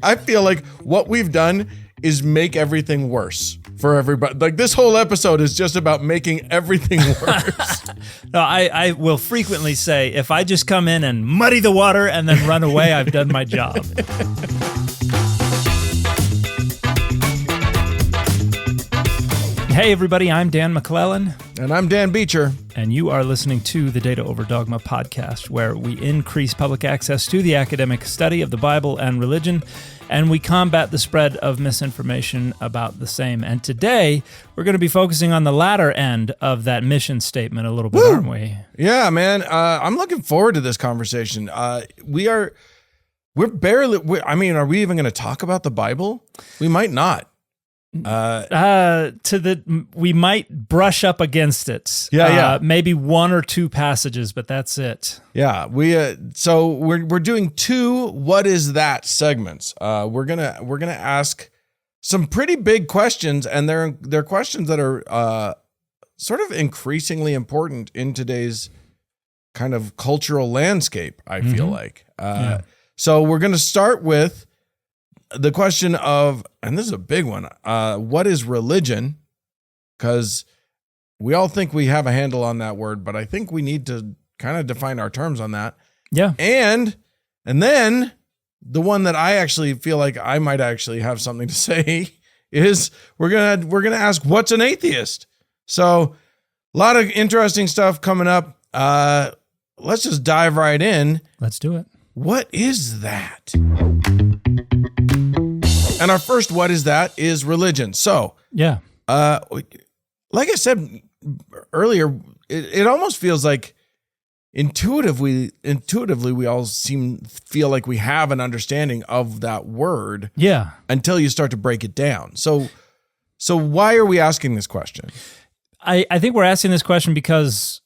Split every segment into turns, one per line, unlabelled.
I feel like what we've done is make everything worse for everybody. Like this whole episode is just about making everything worse.
No, I will frequently say, if I just come in and muddy the water and then run away, I've done my job. Hey everybody, I'm Dan McClellan.
And I'm Dan Beecher.
And you are listening to the Data Over Dogma podcast, where we increase public access to the academic study of the Bible and religion, and we combat the spread of misinformation about the same. And today, we're going to be focusing on the latter end of that mission statement a little bit, aren't we?
Yeah, man. I'm looking forward to this conversation. We're barely, are we even going to talk about the Bible? We might not.
We might brush up against it.
Yeah.
Maybe one or two passages, but that's it.
Yeah, so we're doing two "What is that" segments. We're gonna ask some pretty big questions, and they're questions that are sort of increasingly important in today's kind of cultural landscape. I feel like. So we're gonna start with the question of, and this is a big one, what is religion? Because we all think we have a handle on that word, but I think we need to kind of define our terms on that.
Yeah.
And then the one that I actually feel like I might actually have something to say is we're gonna ask, what's an atheist? So a lot of interesting stuff coming up. Let's just dive right in.
Let's do it.
What is that? And our first "what is that" is religion. So,
yeah,
like I said earlier, it almost feels like intuitively we all feel like we have an understanding of that word.
Yeah.
Until you start to break it down. So why are we asking this question?
I think we're asking this question because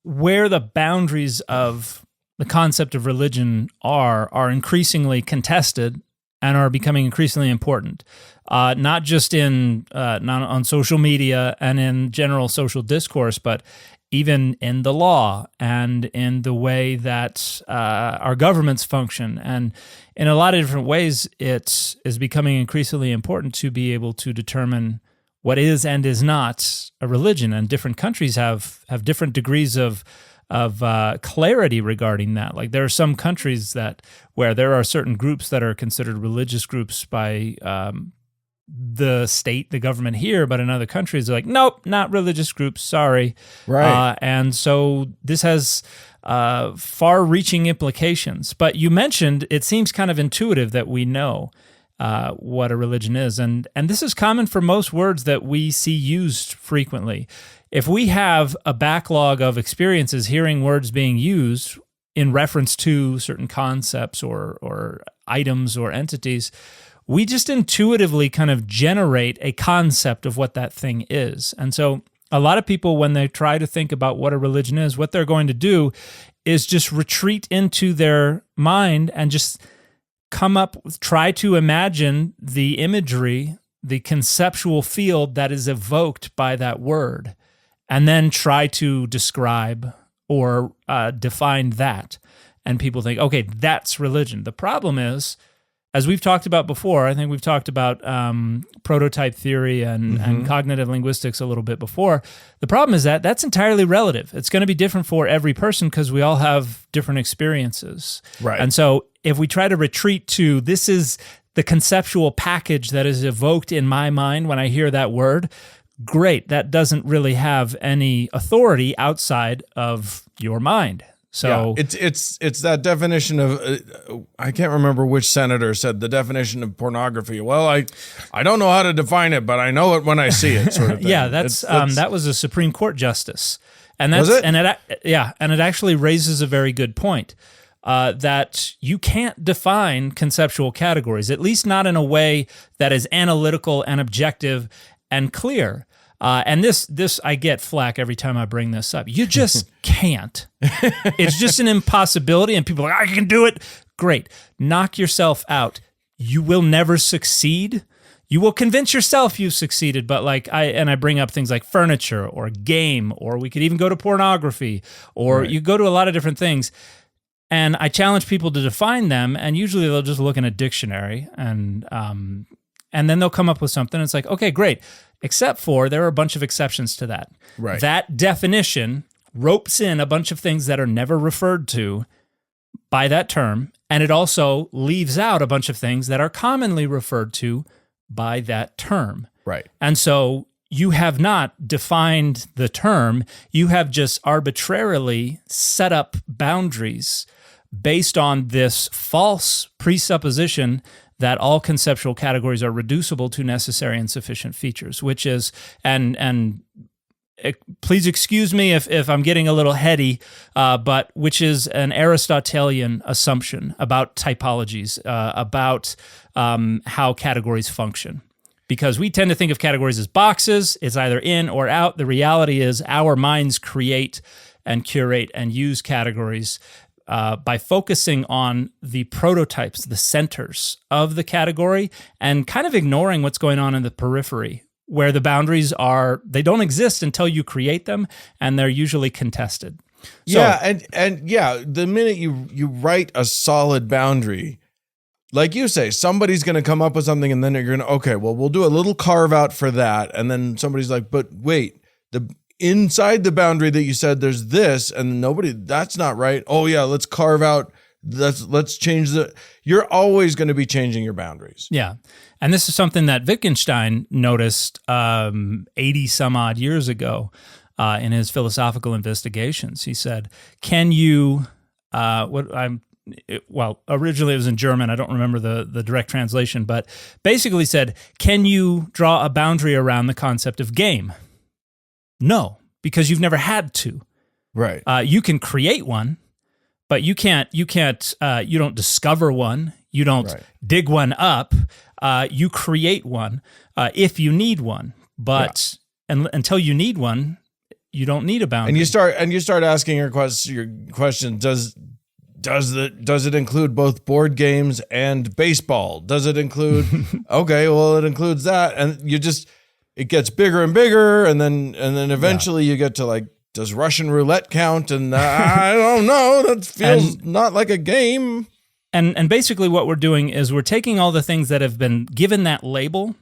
where the boundaries of the concept of religion are increasingly contested and are becoming increasingly important, not just not on social media and in general social discourse, but even in the law and in the way that our governments function. And in a lot of different ways, it is becoming increasingly important to be able to determine what is and is not a religion. And different countries have different degrees of clarity regarding that. Like there are some countries where there are certain groups that are considered religious groups by the state, the government here, but in other countries they're like, nope, not religious groups, sorry.
Right.
And so this has far-reaching implications. But you mentioned it seems kind of intuitive that we know what a religion is, and this is common for most words that we see used frequently. If we have a backlog of experiences hearing words being used in reference to certain concepts or items or entities, we just intuitively kind of generate a concept of what that thing is. And so a lot of people, when they try to think about what a religion is, what they're going to do is just retreat into their mind and just try to imagine the imagery, the conceptual field that is evoked by that word, and then try to describe or define that. And people think, okay, that's religion. The problem is, as we've talked about before, I think we've talked about prototype theory and cognitive linguistics a little bit before. The problem is that that's entirely relative. It's going to be different for every person because we all have different experiences.
Right.
And so if we try to retreat to this is the conceptual package that is evoked in my mind when I hear that word, great, that doesn't really have any authority outside of your mind. So
yeah, it's that definition of I can't remember which senator said the definition of pornography. Well, I don't know how to define it, but I know it when I see it. Sort of thing.
Yeah, that's that was a Supreme Court justice, and that's
was it?
And it actually raises a very good point that you can't define conceptual categories, at least not in a way that is analytical and objective and clear. And this I get flack every time I bring this up. You just can't. It's just an impossibility, and people are like, I can do it. Great. Knock yourself out. You will never succeed. You will convince yourself you've succeeded, but I bring up things like furniture or game, or we could even go to pornography, or
right.
You go to a lot of different things. And I challenge people to define them, and usually they'll just look in a dictionary, and then they'll come up with something. It's like, okay, great, except for there are a bunch of exceptions to that.
Right.
That definition ropes in a bunch of things that are never referred to by that term, and it also leaves out a bunch of things that are commonly referred to by that term.
Right.
And so you have not defined the term, you have just arbitrarily set up boundaries based on this false presupposition that all conceptual categories are reducible to necessary and sufficient features, which is, and please excuse me if I'm getting a little heady, but which is an Aristotelian assumption about typologies, about how categories function. Because we tend to think of categories as boxes, it's either in or out. The reality is our minds create and curate and use categories by focusing on the prototypes, the centers of the category, and kind of ignoring what's going on in the periphery, where the boundaries they don't exist until you create them, and they're usually contested. So,
yeah, and the minute you write a solid boundary, like you say, somebody's going to come up with something, and then you're going to, okay, well, we'll do a little carve out for that, and then somebody's like, but wait, inside the boundary that you said there's this, and that's not right. Oh yeah, let's carve out. Let's change you're always going to be changing your boundaries.
Yeah. And this is something that Wittgenstein noticed 80 some odd years ago in his philosophical investigations. He said, can you, originally it was in German. I don't remember the direct translation, but basically said, can you draw a boundary around the concept of game? No, because you've never had to.
Right.
You can create one, but you don't discover one. You don't dig one up. You create one if you need one. But until you need one, you don't need a boundary.
And you start asking your question, does it include both board games and baseball? Does it include okay, well it includes that, and it gets bigger and bigger, and then eventually you get to like, does Russian roulette count? And I don't know, that feels not like a game.
And basically what we're doing is we're taking all the things that have been given that label,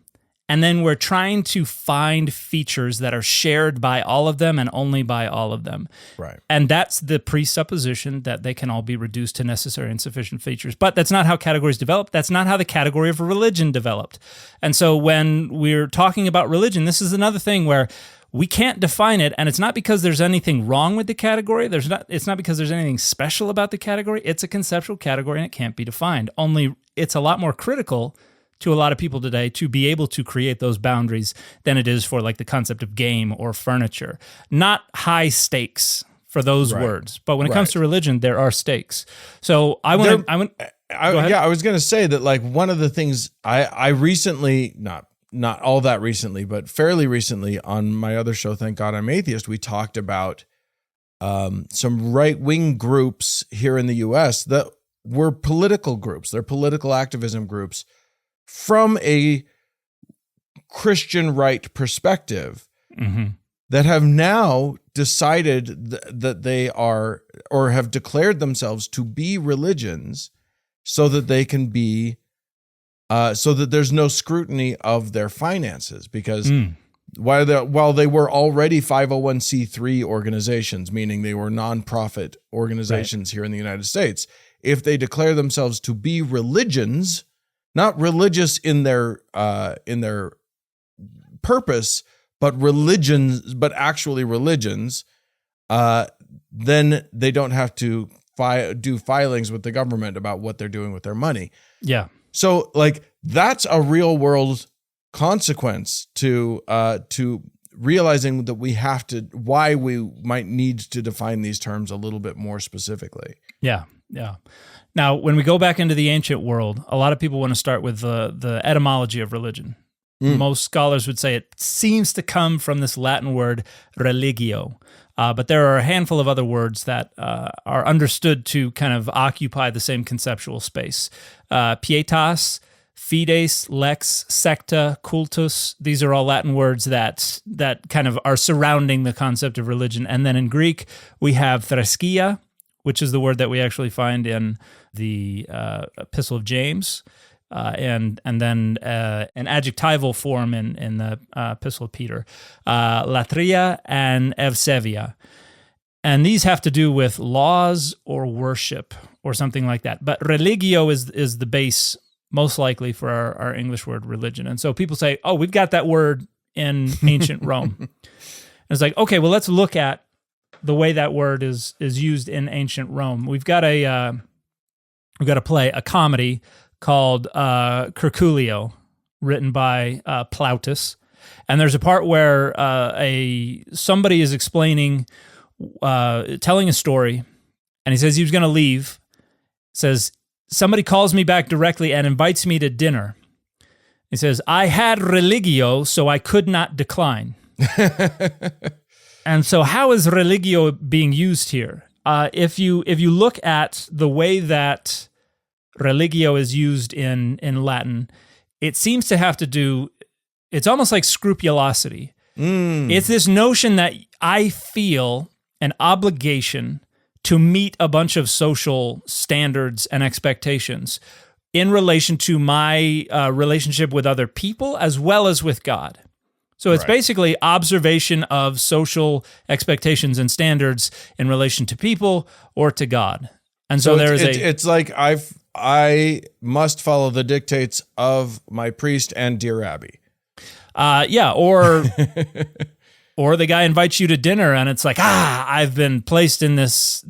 and then we're trying to find features that are shared by all of them and only by all of them.
Right.
And that's the presupposition that they can all be reduced to necessary and sufficient features. But that's not how categories develop. That's not how the category of religion developed. And so when we're talking about religion, this is another thing where we can't define it, and it's not because there's anything wrong with the category. It's not because there's anything special about the category. It's a conceptual category, and it can't be defined. Only it's a lot more critical to a lot of people today to be able to create those boundaries than it is for like the concept of game or furniture. Not high stakes for those words, but when it comes to religion, there are stakes. So I was going to say that like one of the things I recently, not all that recently, but fairly recently on my other show, Thank God I'm Atheist, we talked about some right-wing groups here in the U.S. that were political groups. They're political activism groups from a Christian right perspective that have now decided that they are, or have declared themselves to be religions so that they can be so that there's no scrutiny of their finances, because while they were already 501c3 organizations, meaning they were nonprofit organizations here in the United States, if they declare themselves to be religions, not religious in their purpose, but religions, but actually religions, then they don't have to do filings with the government about what they're doing with their money. Yeah.
So like that's a real world consequence to realizing that we have to, why we might need to define these terms a little bit more specifically.
Yeah. Yeah. Now, when we go back into the ancient world, a lot of people want to start with the etymology of religion. Most scholars would say it seems to come from this Latin word religio. But there are a handful of other words that are understood to kind of occupy the same conceptual space. Pietas, fides, lex, secta, cultus. These are all Latin words that kind of are surrounding the concept of religion. And then in Greek, we have threskia, which is the word that we actually find in the Epistle of James, and then an adjectival form in the Epistle of Peter, latria and evsevia. And these have to do with laws or worship or something like that. But religio is the base, most likely, for our English word religion. And so people say, oh, we've got that word in ancient Rome. And it's like, okay, well, let's look at the way that word is used in ancient Rome. We've got a play, a comedy called Curculio, written by Plautus. And there's a part where somebody is explaining, telling a story, and he says he was going to leave. Says, somebody calls me back directly and invites me to dinner. He says, I had religio, so I could not decline. And so how is religio being used here? If you look at the way that religio is used in Latin, it seems to have to do, it's almost like scrupulosity. It's this notion that I feel an obligation to meet a bunch of social standards and expectations in relation to my relationship with other people as well as with God. So it's basically observation of social expectations and standards in relation to people or to God. And so there is
it's like I must follow the dictates of my priest and dear Rabbi.
Or the guy invites you to dinner and it's like, I've been placed in this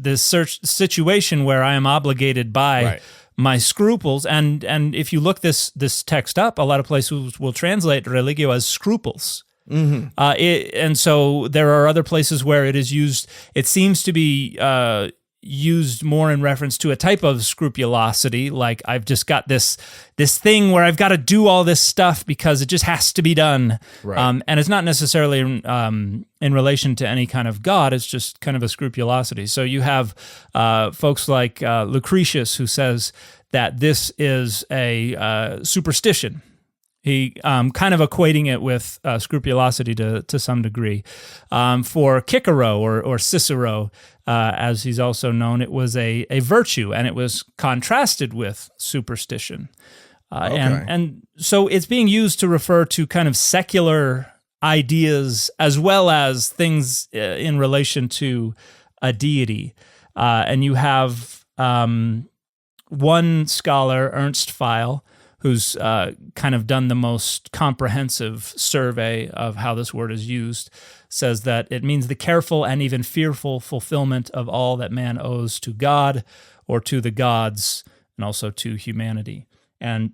situation where I am obligated by my scruples. And if you look this text up, a lot of places will translate religio as scruples. Mm-hmm. And so there are other places where it is used. It seems to be used more in reference to a type of scrupulosity, like I've just got this thing where I've got to do all this stuff because it just has to be done. Right. And it's not necessarily in relation to any kind of God, it's just kind of a scrupulosity. So you have folks like Lucretius, who says that this is a superstition. He kind of equating it with scrupulosity to some degree. For Cicero or Cicero, as he's also known, it was a virtue, and it was contrasted with superstition. And so it's being used to refer to kind of secular ideas as well as things in relation to a deity. And you have one scholar, Ernst Feil, who's kind of done the most comprehensive survey of how this word is used, says that it means the careful and even fearful fulfillment of all that man owes to God or to the gods and also to humanity. And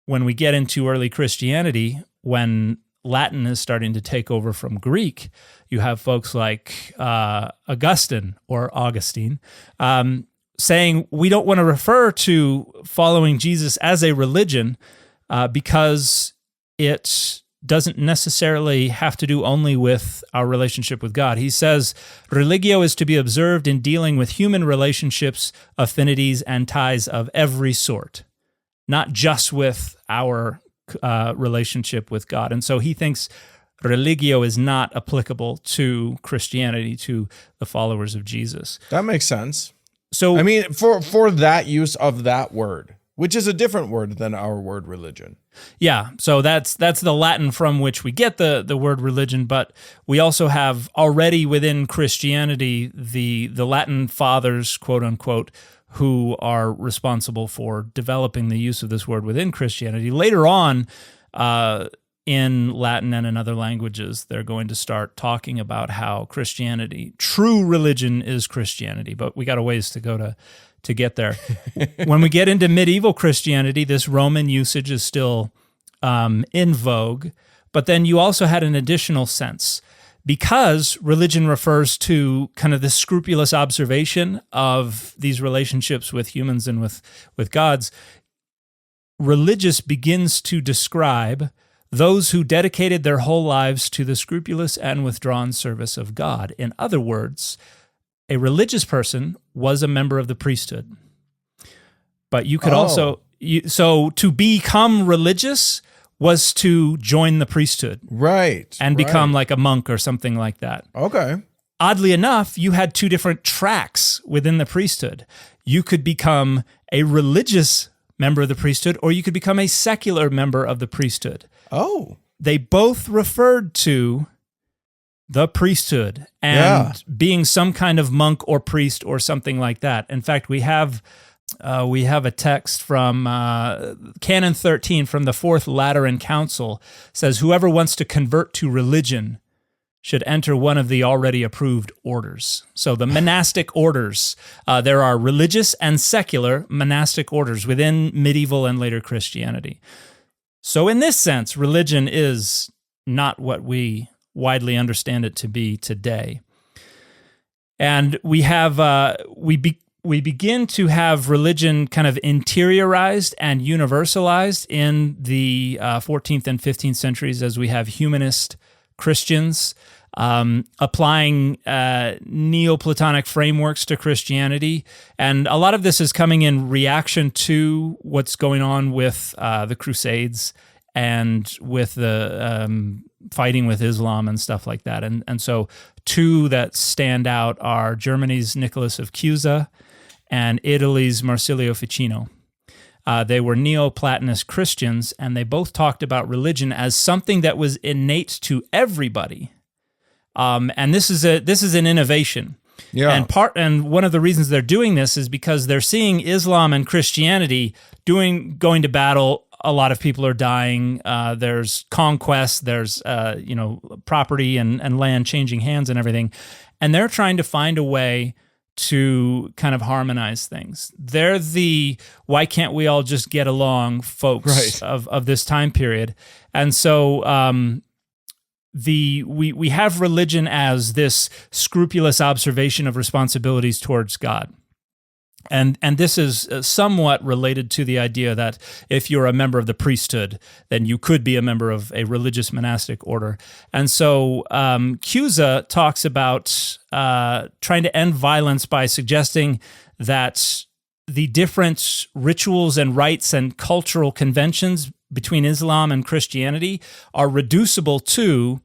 when we get into early Christianity, when Latin is starting to take over from Greek, you have folks like Augustine saying we don't want to refer to following Jesus as a religion because it doesn't necessarily have to do only with our relationship with God. He says, religio is to be observed in dealing with human relationships, affinities, and ties of every sort, not just with our relationship with God. And so he thinks religio is not applicable to Christianity, to the followers of Jesus.
That makes sense.
So,
I mean, for that use of that word, which is a different word than our word religion.
Yeah, so that's the Latin from which we get the word religion, but we also have already within Christianity the Latin fathers, quote unquote, who are responsible for developing the use of this word within Christianity. Later on, in Latin and in other languages, they're going to start talking about how Christianity, true religion, is Christianity, but we got a ways to go to get there. When we get into medieval Christianity, this Roman usage is still in vogue, but then you also had an additional sense. Because religion refers to kind of the scrupulous observation of these relationships with humans and with gods, religious begins to describe those who dedicated their whole lives to the scrupulous and withdrawn service of God. In other words, a religious person was a member of the priesthood. But you could so to become religious was to join the priesthood.
Right.
And become like a monk or something like that.
Okay.
oddly enough, you had two different tracks within the priesthood. You could become a religious member of the priesthood, or you could become a secular member of the priesthood.
Oh.
They both referred to the priesthood and being some kind of monk or priest or something like that. In fact, we have a text from Canon 13 from the Fourth Lateran Council. Says, whoever wants to convert to religion should enter one of the already approved orders. So the monastic orders, there are religious and secular monastic orders within medieval and later Christianity. So in this sense, religion is not what we widely understand it to be today. And we have we begin to have religion kind of interiorized and universalized in the 14th and 15th centuries as we have humanist Christians applying Neoplatonic frameworks to Christianity. And a lot of this is coming in reaction to what's going on with the Crusades and with the fighting with Islam and stuff like that. And so two that stand out are Germany's Nicholas of Cusa and Italy's Marsilio Ficino. They were Neoplatonist Christians, and they both talked about religion as something that was innate to everybody. And this is an innovation. Yeah. And one of the reasons they're doing this is because they're seeing Islam and Christianity going to battle. A lot of people are dying. There's conquest. There's property and land changing hands and everything, and they're trying to find a way to kind of harmonize things. They're the why can't we all just get along folks of this time period. And so we have religion as this scrupulous observation of responsibilities towards God. And this is somewhat related to the idea that if you're a member of the priesthood, then you could be a member of a religious monastic order. And so Cusa talks about trying to end violence by suggesting that the different rituals and rites and cultural conventions between Islam and Christianity are reducible to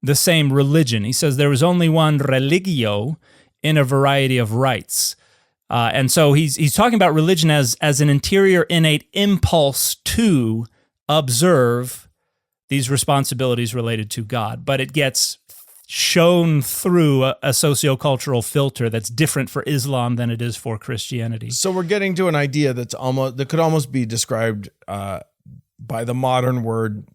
the same religion. He says there was only one religio in a variety of rites. And so he's talking about religion as an interior innate impulse to observe these responsibilities related to God, but it gets shown through a sociocultural filter that's different for Islam than it is for Christianity.
So we're getting to an idea that could almost be described by the modern word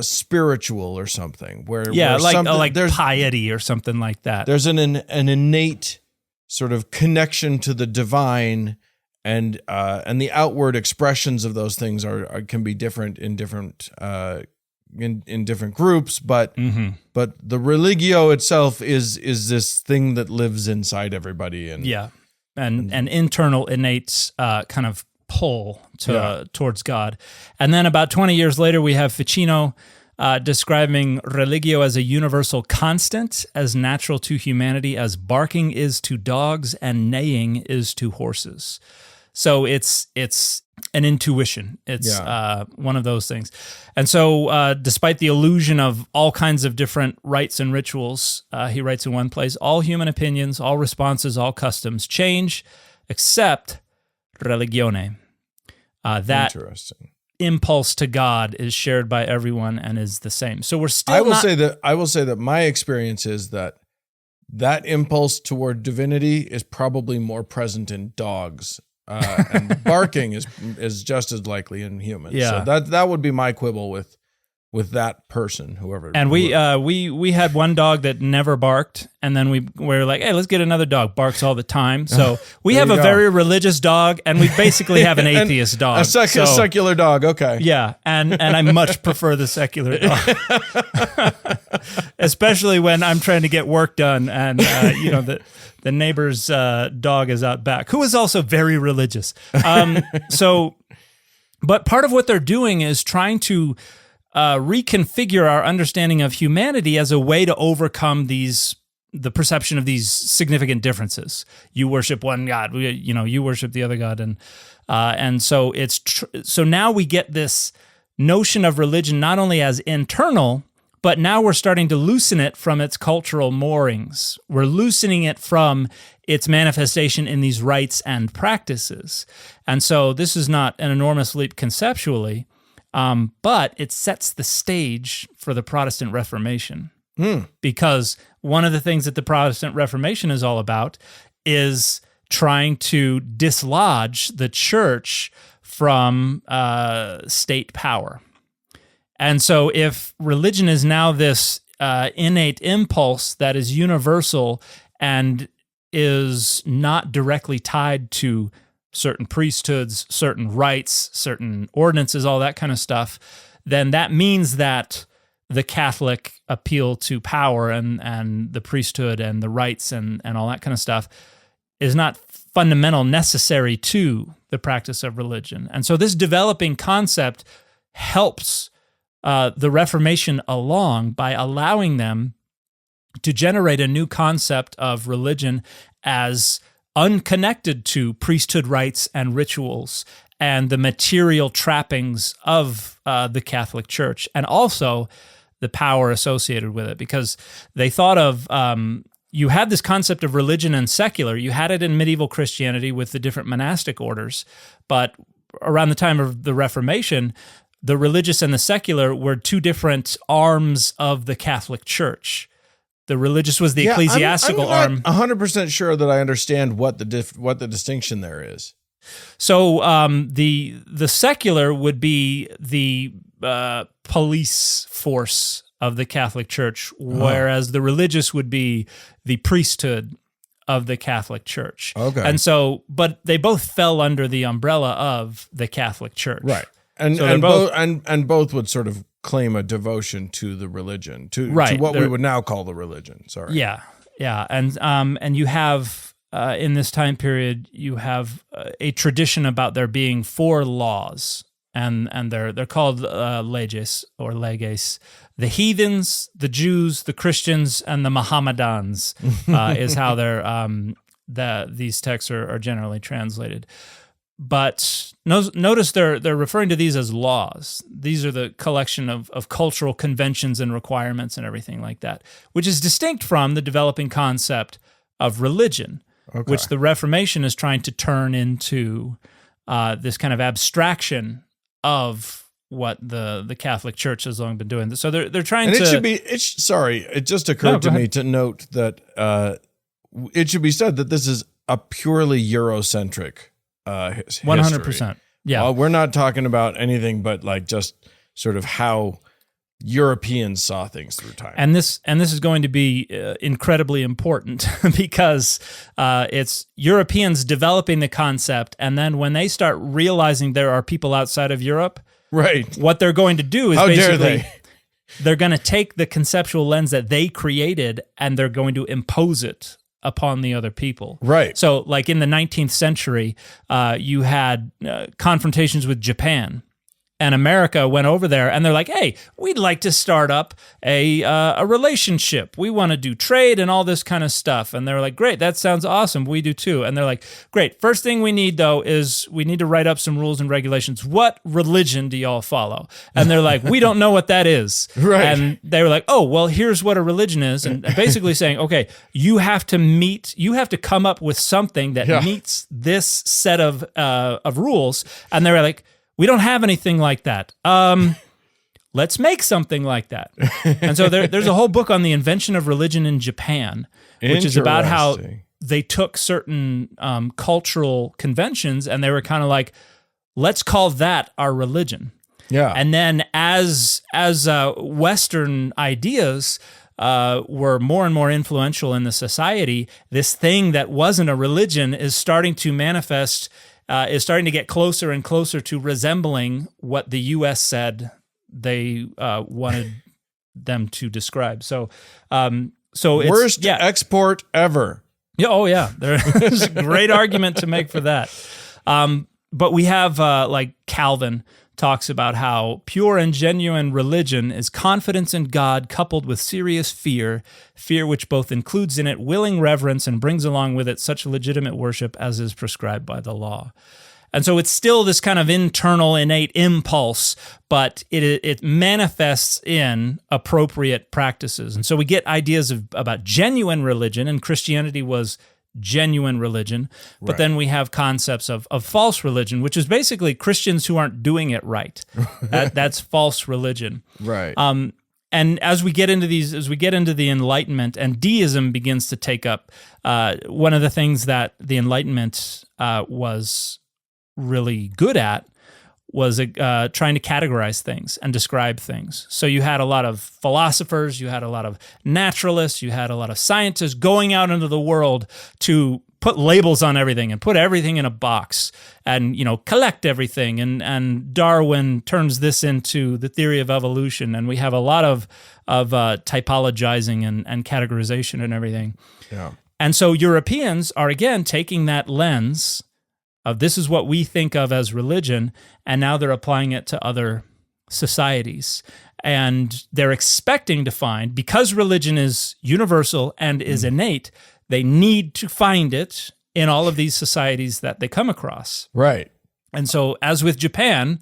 spiritual or something, where
like piety or something like that.
There's an innate sort of connection to the divine, and the outward expressions of those things can be different in different in different groups, but the religio itself is this thing that lives inside everybody, and
an internal innate kind of pull towards God. And then about 20 years later, we have Ficino describing religio as a universal constant, as natural to humanity as barking is to dogs and neighing is to horses. So it's an intuition. It's one of those things. And so despite the illusion of all kinds of different rites and rituals, he writes in one place, all human opinions, all responses, all customs change except religione. That
Interesting.
Impulse to God is shared by everyone and is the same. So we're still
I will say that my experience is that impulse toward divinity is probably more present in dogs, and barking is just as likely in humans.
Yeah.
So that would be my quibble with that person, whoever.
And we had one dog that never barked, and then we were like, hey, let's get another dog. Barks all the time. So we have a very religious dog, and we basically have an atheist dog.
A secular dog, okay.
Yeah, and I much prefer the secular dog. Especially when I'm trying to get work done, and the neighbor's dog is out back, who is also very religious. But part of what they're doing is trying to reconfigure our understanding of humanity as a way to overcome the perception of these significant differences. You worship one God, you worship the other God, and so so now we get this notion of religion not only as internal, but now we're starting to loosen it from its cultural moorings. We're loosening it from its manifestation in these rites and practices. And so this is not an enormous leap conceptually, but it sets the stage for the Protestant Reformation. Because one of the things that the Protestant Reformation is all about is trying to dislodge the church from state power. And so if religion is now this innate impulse that is universal and is not directly tied to certain priesthoods, certain rites, certain ordinances, all that kind of stuff, then that means that the Catholic appeal to power and the priesthood and the rites and all that kind of stuff is not fundamental necessary to the practice of religion. And so this developing concept helps the Reformation along by allowing them to generate a new concept of religion as unconnected to priesthood rites and rituals and the material trappings of the Catholic Church, and also the power associated with it, because they thought of, you had this concept of religion and secular. You had it in medieval Christianity with the different monastic orders, but around the time of the Reformation, the religious and the secular were two different arms of the Catholic Church. The religious was the ecclesiastical arm.
I'm not 100% sure that I understand what the distinction there is.
So the secular would be the police force of the Catholic Church, whereas the religious would be the priesthood of the Catholic Church.
Okay.
And so, but they both fell under the umbrella of the Catholic Church.
Right. And
so
both would sort of claim a devotion to the religion, to what we would now call the religion. Sorry.
Yeah. Yeah. And you have in this time period, you have a tradition about there being 4 laws, and they're called leges or leges. The heathens, the Jews, the Christians, and the Mohammedans is how these texts are generally translated. But notice they're referring to these as laws. These are the collection of cultural conventions and requirements and everything like that, which is distinct from the developing concept of religion, which the Reformation is trying to turn into this kind of abstraction of what the Catholic Church has long been doing. So they're trying to.
It just occurred to me to note that it should be said that this is a purely Eurocentric
100%. Yeah.
We're not talking about anything but like just sort of how Europeans saw things through time.
And this is going to be incredibly important because it's Europeans developing the concept, and then when they start realizing there are people outside of Europe,
right,
what they're going to do is
how
basically
dare they?
They're going to take the conceptual lens that they created and they're going to impose it upon the other people.
Right.
So like in the 19th century, you had confrontations with Japan, and America went over there and they're like, hey, we'd like to start up a relationship. We want to do trade and all this kind of stuff. And they're like, great, that sounds awesome. We do too. And they're like, great. First thing we need though is we need to write up some rules and regulations. What religion do y'all follow? And they're like, we don't know what that is.
Right.
And they were like, oh, well, here's what a religion is. And basically saying, okay, you have to come up with something that meets this set of rules. And they were like, we don't have anything like that. Let's make something like that. And so there's a whole book on the invention of religion in Japan, which is about how they took certain cultural conventions and they were kind of like, let's call that our religion.
Yeah.
And then as Western ideas were more and more influential in the society, this thing that wasn't a religion is starting to manifest, is starting to get closer and closer to resembling what the U.S. said they wanted them to describe. So it's
worst export ever.
Yeah. Oh, yeah. There's a great argument to make for that. But we have like Calvin talks about how pure and genuine religion is confidence in God coupled with serious fear which both includes in it willing reverence and brings along with it such legitimate worship as is prescribed by the law. And so it's still this kind of internal, innate impulse, but it manifests in appropriate practices. And so we get ideas about genuine religion, and Christianity was genuine religion. But then we have concepts of false religion, which is basically Christians who aren't doing it right. That's false religion.
Right.
And as we get into the Enlightenment, and deism begins to take up, one of the things that the Enlightenment was really good at was trying to categorize things and describe things. So you had a lot of philosophers, you had a lot of naturalists, you had a lot of scientists going out into the world to put labels on everything and put everything in a box and, collect everything. And Darwin turns this into the theory of evolution. And we have a lot of typologizing and categorization and everything.
Yeah.
And so Europeans are, again, taking that lens of this is what we think of as religion, and now they're applying it to other societies. And they're expecting to find, because religion is universal and is innate, they need to find it in all of these societies that they come across.
Right.
And so, as with Japan,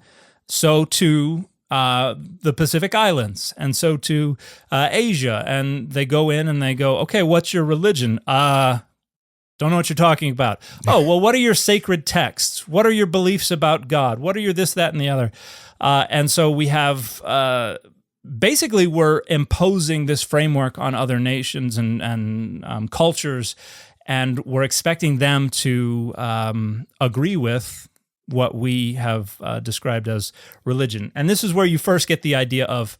so too the Pacific Islands, and so too Asia. And they go in and they go, okay, what's your religion? Don't know what you're talking about. Oh, well, what are your sacred texts? What are your beliefs about God? What are your this, that, and the other? And so we have... basically, we're imposing this framework on other nations and cultures, and we're expecting them to agree with what we have described as religion. And this is where you first get the idea of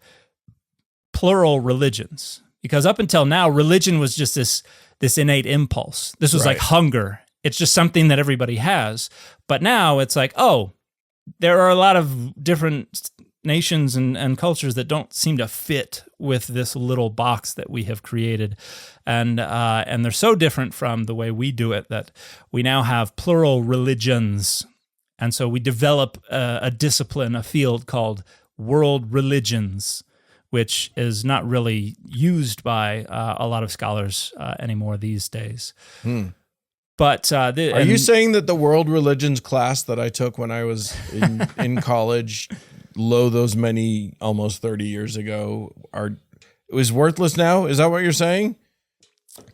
plural religions, because up until now, religion was just this innate impulse. This was like hunger. It's just something that everybody has. But now it's like, oh, there are a lot of different nations and cultures that don't seem to fit with this little box that we have created, and they're so different from the way we do it that we now have plural religions, and so we develop a discipline, a field called world religions, which is not really used by a lot of scholars anymore these days. But are
you saying that the world religions class that I took when I was in college, those many almost 30 years ago, it was worthless now? Is that what you're saying?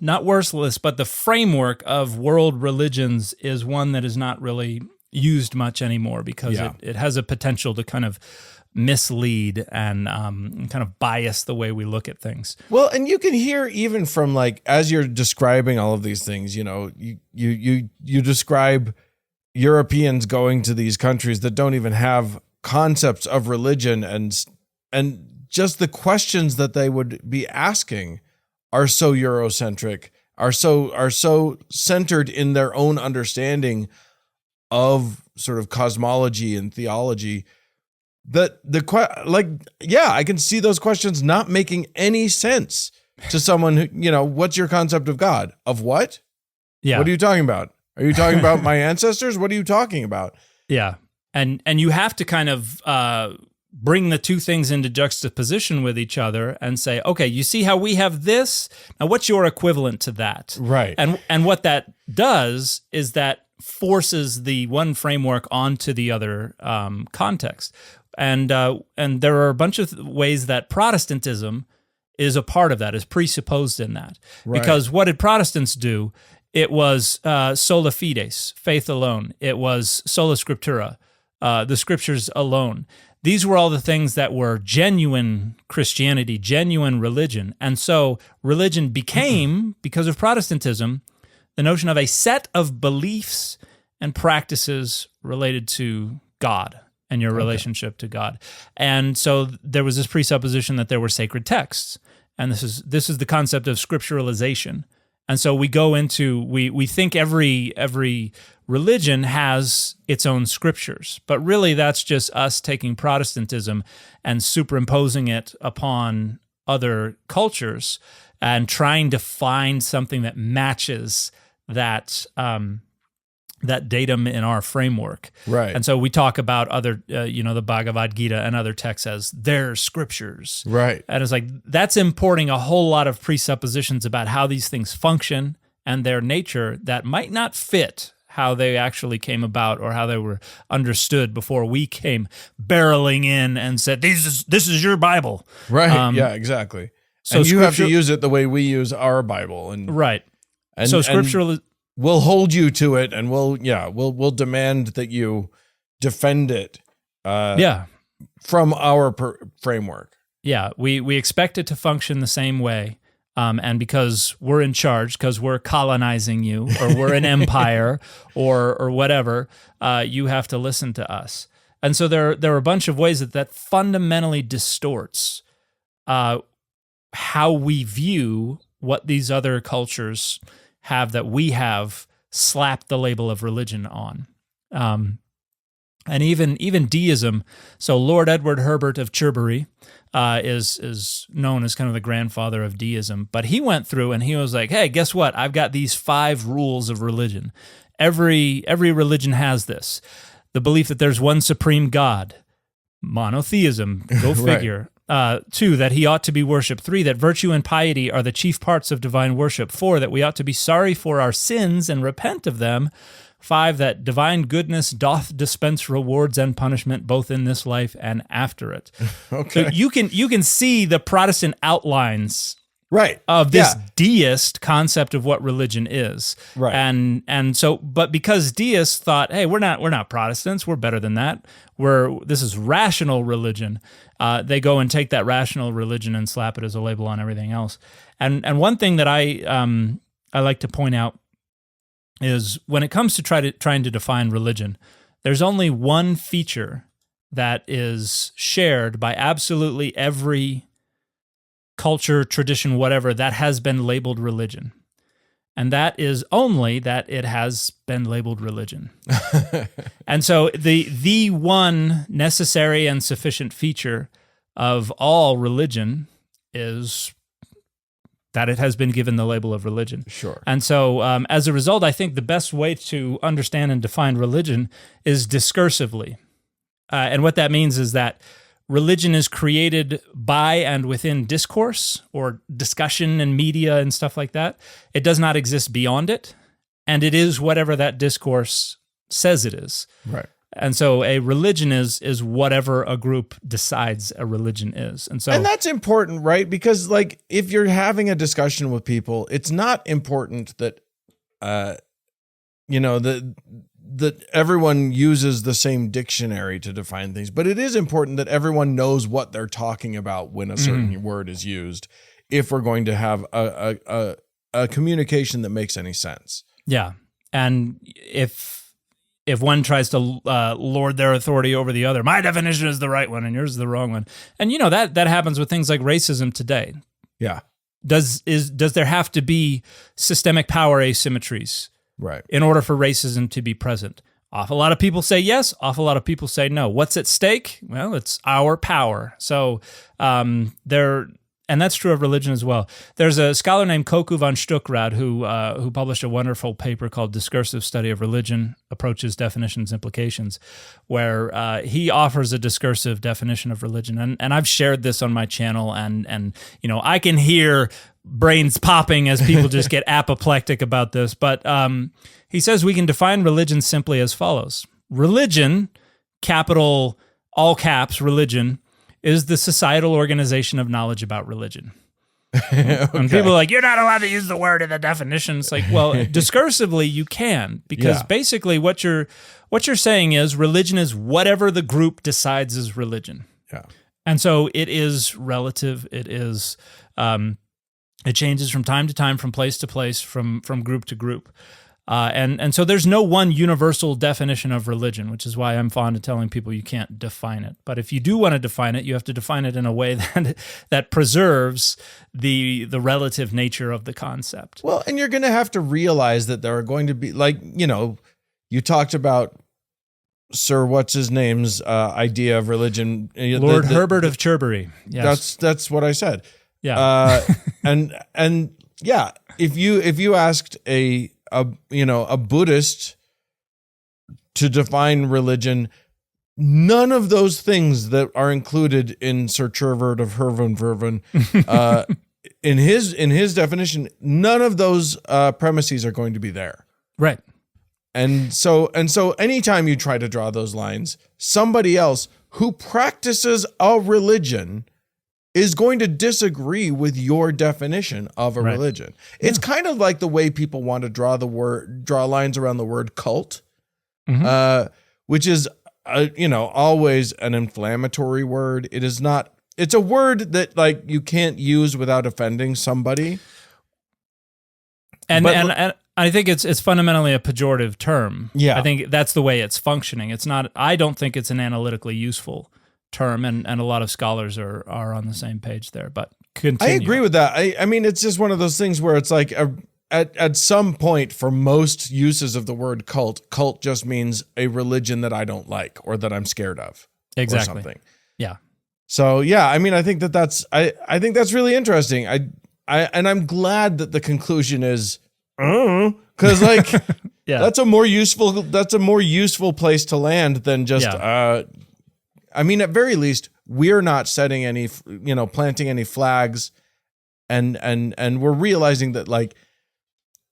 Not worthless, but the framework of world religions is one that is not really used much anymore, because it has a potential to kind of mislead and kind of bias the way we look at things.
Well, and you can hear even from, like, as you're describing all of these things, you describe Europeans going to these countries that don't even have concepts of religion, and just the questions that they would be asking are so Eurocentric, are so centered in their own understanding of sort of cosmology and theology, that I can see those questions not making any sense to someone who, what's your concept of God? Of what? Yeah. What are you talking about? Are you talking about my ancestors? What are you talking about?
Yeah. And you have to kind of bring the two things into juxtaposition with each other and say, okay, you see how we have this? Now, what's your equivalent to that?
Right.
And what that does is that forces the one framework onto the other context. And there are a bunch of ways that Protestantism is a part of that, is presupposed in that. Right. Because what did Protestants do? It was sola fides, faith alone. It was sola scriptura, the scriptures alone. These were all the things that were genuine Christianity, genuine religion. And so religion became, because of Protestantism, the notion of a set of beliefs and practices related to God and your relationship to God. And so there was this presupposition that there were sacred texts. And this is the concept of scripturalization. And so we go into, we think every religion has its own scriptures, but really that's just us taking Protestantism and superimposing it upon other cultures and trying to find something that matches that that datum in our framework.
Right.
And so we talk about other, the Bhagavad Gita and other texts as their scriptures.
Right.
And it's like, that's importing a whole lot of presuppositions about how these things function and their nature that might not fit how they actually came about or how they were understood before we came barreling in and said, this is your Bible.
Right. Yeah, exactly. So you have to use it the way we use our Bible. And
right. So scriptural,
we'll hold you to it, and we'll demand that you defend it. From our framework.
Yeah, we expect it to function the same way. And because we're in charge, because we're colonizing you, or we're an empire, or whatever, you have to listen to us. And so there are a bunch of ways that fundamentally distorts how we view what these other cultures have that we have slapped the label of religion on. And even deism. So Lord Edward Herbert of Cherbury is known as kind of the grandfather of deism. But he went through and he was like, hey, guess what? I've got these 5 rules of religion. Every religion has this. The belief that there's one supreme God. Monotheism, go figure. Right. 2, that he ought to be worshipped. 3, that virtue and piety are the chief parts of divine worship. 4, that we ought to be sorry for our sins and repent of them. 5, that divine goodness doth dispense rewards and punishment both in this life and after it. Okay. So you can see the Protestant outlines of this deist concept of what religion is. Right. And so, but because deists thought, hey, we're not Protestants, we're better than that. This is rational religion. They go and take that rational religion and slap it as a label on everything else. And one thing that I like to point out is when it comes to trying to define religion, there's only one feature that is shared by absolutely every culture, tradition, whatever, that has been labeled religion. And that is only that it has been labeled religion. And so the one necessary and sufficient feature of all religion is that it has been given the label of religion.
Sure.
And so as a result, I think the best way to understand and define religion is discursively. And what that means is that religion is created by and within discourse or discussion and media and stuff like that. It does not exist beyond it, and it is whatever that discourse says it is.
Right.
And so a religion is whatever a group decides a religion is. And
that's important, right? Because like if you're having a discussion with people, it's not important that that everyone uses the same dictionary to define things, but it is important that everyone knows what they're talking about when a certain word is used, if we're going to have a communication that makes any sense.
Yeah. And if one tries to lord their authority over the other, my definition is the right one and yours is the wrong one. And that happens with things like racism today.
Yeah.
Does there have to be systemic power asymmetries?
Right.
In order for racism to be present? Awful lot of people say yes, awful lot of people say no. What's at stake? Well, it's our power. So and that's true of religion as well. There's a scholar named Koku von Stuckrad who published a wonderful paper called Discursive Study of Religion, Approaches, Definitions, Implications, where he offers a discursive definition of religion. And I've shared this on my channel, and I can hear brains popping as people just get apoplectic about this. But he says we can define religion simply as follows. Religion, capital, all caps, religion, is the societal organization of knowledge about religion. Okay. And people are like, you're not allowed to use the word in the definition. It's like, well, discursively you can, because basically what you're saying is religion is whatever the group decides is religion.
Yeah.
And so it is relative. It is it changes from time to time, from place to place, from group to group. And so there's no one universal definition of religion, which is why I'm fond of telling people you can't define it. But if you do want to define it, you have to define it in a way that preserves the relative nature of the concept.
Well, and you're going to have to realize that there are going to be, like, you talked about Sir what's his name's idea of religion.
Lord Herbert of Cherbury. Yes.
That's what I said.
Yeah.
And yeah, if you asked a Buddhist to define religion, none of those things that are included in Sir Chervert of Herven in his definition, none of those premises are going to be there.
Right.
And so anytime you try to draw those lines, somebody else who practices a religion is going to disagree with your definition of a religion. It's kind of like the way people want to draw lines around the word cult, which is, always an inflammatory word. It is not, it's a word that like you can't use without offending somebody.
And I think it's fundamentally a pejorative term.
Yeah.
I think that's the way it's functioning. It's not, I don't think it's an analytically useful term, and a lot of scholars are on the same page there, but continue.
I agree with that. I mean, it's just one of those things where it's like at some point for most uses of the word cult just means a religion that I don't like or that I'm scared of.
Exactly.
Or something.
Yeah.
So yeah, I mean, I think that's really interesting. And I'm glad that the conclusion is, because like
yeah,
that's a more useful place to land than just I mean, at very least we're not setting any planting any flags, and we're realizing that like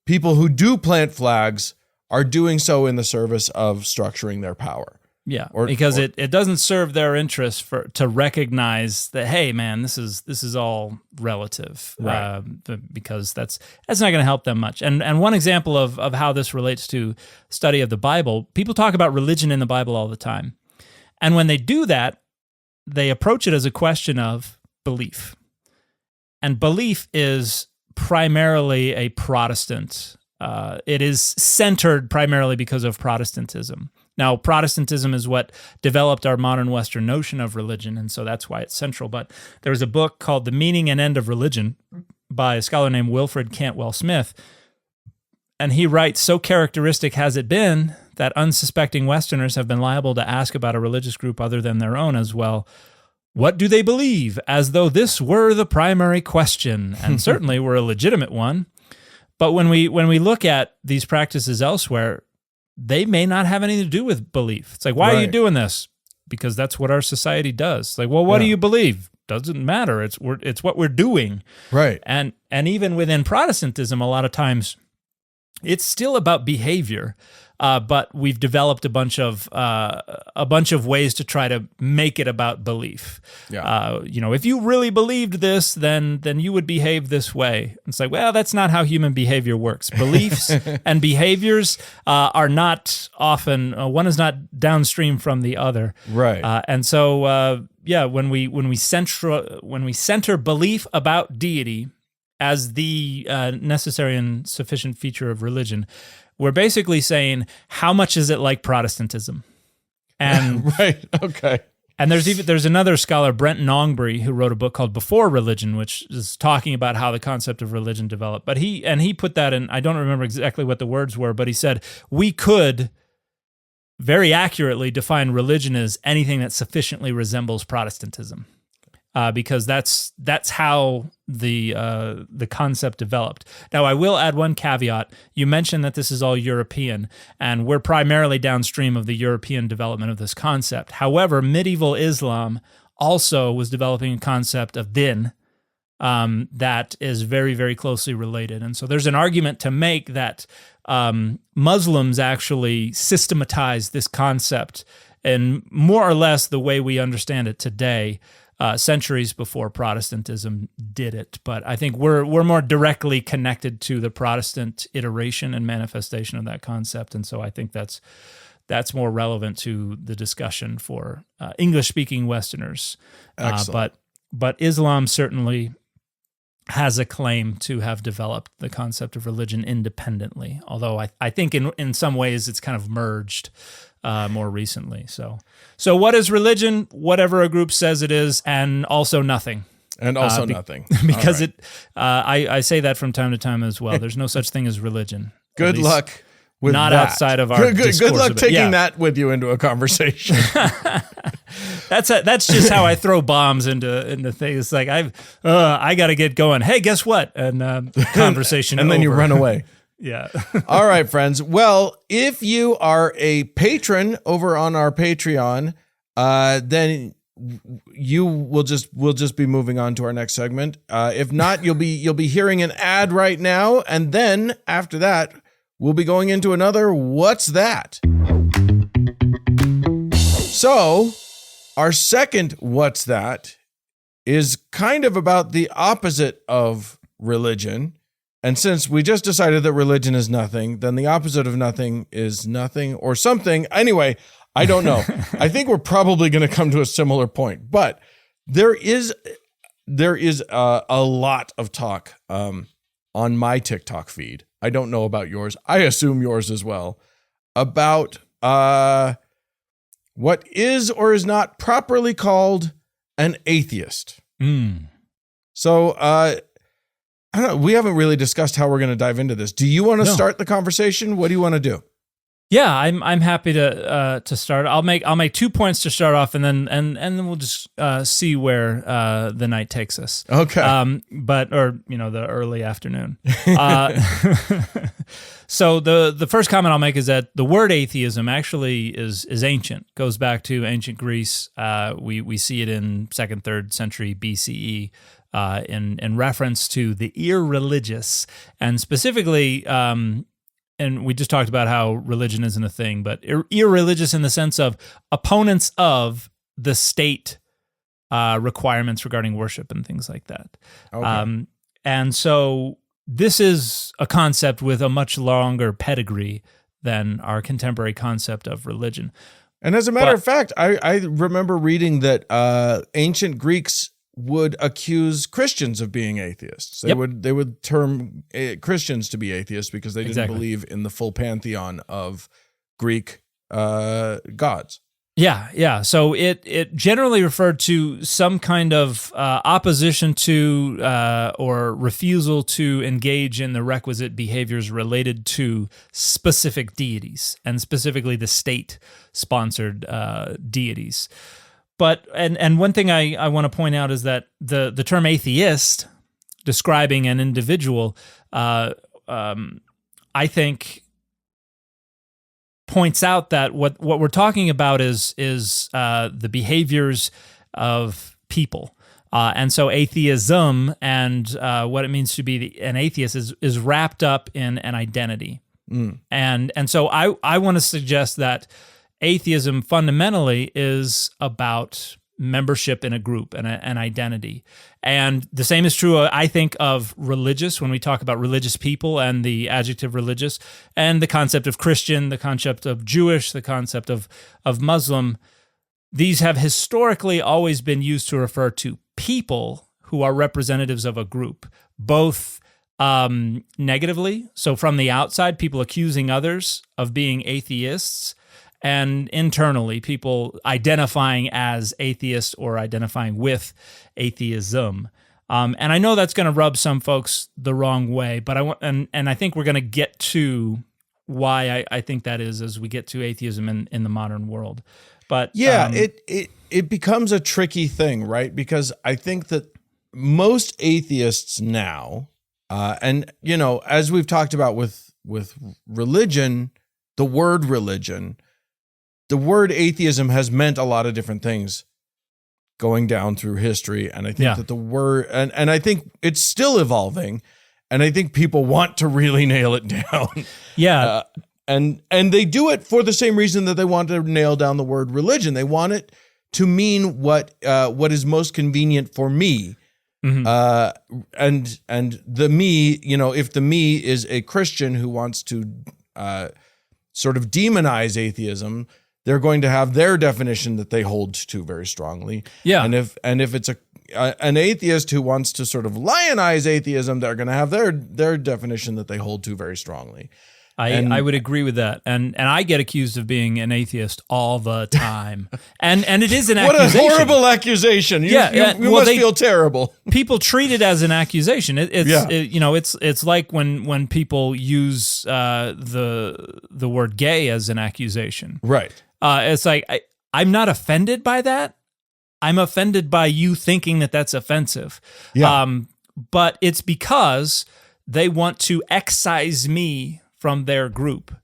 people who do plant flags are doing so in the service of structuring their power.
Yeah, because it doesn't serve their interests to recognize that, hey, man, this is all relative,
right?
Because that's not going to help them much. And one example of how this relates to study of the Bible, people talk about religion in the Bible all the time, and when they do that, they approach it as a question of belief, and belief is primarily a Protestant. It is centered primarily because of Protestantism. Now, Protestantism is what developed our modern Western notion of religion, and so that's why it's central. But there was a book called The Meaning and End of Religion by a scholar named Wilfred Cantwell Smith, and he writes, so characteristic has it been that unsuspecting Westerners have been liable to ask about a religious group other than their own as well, what do they believe, as though this were the primary question, and certainly were a legitimate one. But when we look at these practices elsewhere, they may not have anything to do with belief. It's like, why are you doing this? Because that's what our society does. It's like, well, what do you believe? Doesn't matter. It's what we're doing. Right. And even within Protestantism, a lot of times it's still about behavior. But we've developed a bunch of ways to try to make it about belief. Yeah. If you really believed this, then you would behave this way. It's like, well, that's not how human behavior works. Beliefs and behaviors are not often one is not downstream from the other. Right. And so when we center belief about deity as the necessary and sufficient feature of religion, we're basically saying, how much is it like Protestantism? And
right, okay.
And there's another scholar, Brent Nongbury, who wrote a book called Before Religion, which is talking about how the concept of religion developed. But he put that in, I don't remember exactly what the words were, but he said, we could very accurately define religion as anything that sufficiently resembles Protestantism. Because that's how the concept developed. Now, I will add one caveat. You mentioned that this is all European, and we're primarily downstream of the European development of this concept. However, medieval Islam also was developing a concept of din that is very, very closely related. And so there's an argument to make that Muslims actually systematized this concept in more or less the way we understand it today, centuries before Protestantism did it. But I think we're more directly connected to the Protestant iteration and manifestation of that concept, and so I think that's more relevant to the discussion for English-speaking Westerners. But Islam certainly has a claim to have developed the concept of religion independently, although I think in some ways it's kind of merged more recently. So what is religion? Whatever a group says it is, and also nothing. And also nothing. Because I say that from time to time as well. There's no such thing as religion.
Good luck with
not
that.
Outside of our
good luck taking that with you into a conversation.
That's just how I throw bombs into things. It's like I got to get going. Hey, guess what? And conversation
and then you run away.
Yeah.
All right, friends. Well, if you are a patron over on our Patreon, then we'll just be moving on to our next segment. If not, you'll be hearing an ad right now, and then after that, we'll be going into another What's That? So, our second What's That is kind of about the opposite of religion. And since we just decided that religion is nothing, then the opposite of nothing is nothing or something. Anyway, I don't know. I think we're probably going to come to a similar point. But there is a lot of talk on my TikTok feed. I don't know about yours. I assume yours as well. About what is or is not properly called an atheist. So I don't know. We haven't really discussed how we're going to dive into this. Do you want to start the conversation? What do you want to do?
Yeah, I'm happy to start. I'll make 2 points to start off, and then we'll just see where the night takes us.
Okay.
The early afternoon. So the first comment I'll make is that the word atheism actually is ancient. Goes back to ancient Greece. We see it in 2nd, 3rd century BCE. In reference to the irreligious, and specifically. And we just talked about how religion isn't a thing, but irreligious in the sense of opponents of the state requirements regarding worship and things like that. Okay. And so this is a concept with a much longer pedigree than our contemporary concept of religion.
And as a matter of fact, I remember reading that ancient Greeks would accuse Christians of being atheists. They would term Christians to be atheists because they didn't believe in the full pantheon of Greek gods.
Yeah. So it generally referred to some kind of opposition to or refusal to engage in the requisite behaviors related to specific deities, and specifically the state-sponsored deities. But and one thing I want to point out is that the term atheist, describing an individual, I think points out that what we're talking about is the behaviors of people, and so atheism and what it means to be an atheist is wrapped up in an identity, and so I want to suggest that atheism fundamentally is about membership in a group and an identity. And the same is true, I think, of religious, when we talk about religious people and the adjective religious, and the concept of Christian, the concept of Jewish, the concept of Muslim. These have historically always been used to refer to people who are representatives of a group, both negatively, so from the outside, people accusing others of being atheists, and internally, people identifying as atheists or identifying with atheism. And I know that's going to rub some folks the wrong way, but I think we're going to get to why I think that is as we get to atheism in the modern world. But
yeah, it becomes a tricky thing, right? Because I think that most atheists now, and as we've talked about with religion, the word religion. The word atheism has meant a lot of different things going down through history. And I think that the word, and I think it's still evolving, and I think people want to really nail it down.
Yeah.
And they do it for the same reason that they want to nail down the word religion. They want it to mean what is most convenient for me. Mm-hmm. And the me, if the me is a Christian who wants to sort of demonize atheism, they're going to have their definition that they hold to very strongly. Yeah. And if it's an atheist who wants to sort of lionize atheism, they're going to have their definition that they hold to very strongly.
I would agree with that. And I get accused of being an atheist all the time. And it is an accusation. What a horrible
accusation. You must feel terrible.
People treat it as an accusation. It's like when people use the word gay as an accusation.
Right.
It's like I'm not offended by that. I'm offended by you thinking that that's offensive. Yeah. But it's because they want to excise me from their group.